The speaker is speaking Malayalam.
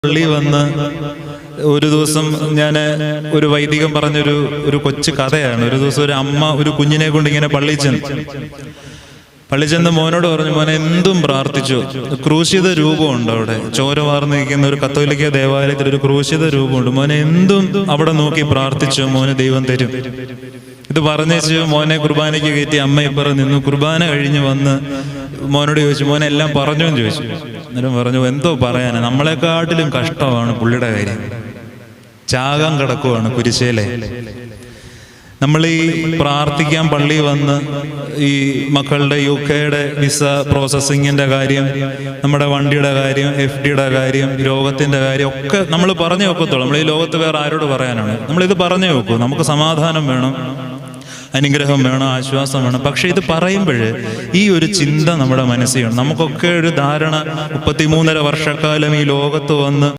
പള്ളി വന്ന് ഒരു ദിവസം ഞാൻ ഒരു വൈദികൻ പറഞ്ഞൊരു കൊച്ചു കഥയാണ്. ഒരു ദിവസം ഒരു അമ്മ ഒരു കുഞ്ഞിനെ കൊണ്ട് ഇങ്ങനെ പള്ളി ചെന്ന് മോനോട് പറഞ്ഞു, മോനെ എന്തും പ്രാർത്ഥിച്ചു. ക്രൂശിത രൂപമുണ്ട് അവിടെ, ചോര വാർന്നു നിൽക്കുന്ന ഒരു കത്തോലിക്ക ദേവാലയത്തിൽ ഒരു ക്രൂശിത രൂപമുണ്ട്. മോനെ എന്തും അവിടെ നോക്കി പ്രാർത്ഥിച്ചു, മോന് ദൈവം തരും. ഇത് പറഞ്ഞേച്ചു മോനെ കുർബാനയ്ക്ക് കയറ്റി അമ്മ ഇപ്പുറം നിന്നു. കുർബാന കഴിഞ്ഞ് വന്ന് മോനോട് ചോദിച്ചു, മോനെ എല്ലാം പറഞ്ഞു എന്ന് ചോദിച്ചു. അന്നേരം പറഞ്ഞു, എന്തോ പറയാനാ, നമ്മളെക്കാട്ടിലും കഷ്ടമാണ് പുള്ളിയുടെ കാര്യം. ചാകാൻ കിടക്കുവാണ് കുരിശേലെ. നമ്മൾ ഈ പ്രാർത്ഥിക്കാൻ പള്ളി വന്ന് ഈ മക്കളുടെ UK-യുടെ വിസ പ്രോസസ്സിങ്ങിന്റെ കാര്യം, നമ്മുടെ വണ്ടിയുടെ കാര്യം, FD-യുടെ കാര്യം, രോഗത്തിന്റെ കാര്യം ഒക്കെ നമ്മൾ പറഞ്ഞു വെക്കത്തുള്ളൂ. നമ്മൾ ഈ ലോകത്ത് വേറെ ആരോട് പറയാനാണ്? നമ്മളിത് പറഞ്ഞു വെക്കൂ. നമുക്ക് സമാധാനം വേണം, അനുഗ്രഹം വേണം, ആശ്വാസം വേണം. പക്ഷെ ഇത് പറയുമ്പോൾ ഈ ഒരു ചിന്ത നമ്മുടെ മനസ്സിൽ വേണം. നമുക്കൊക്കെ ഒരു ധാരണ 33.5 വർഷക്കാലം ഈ ലോകത്ത് വന്ന്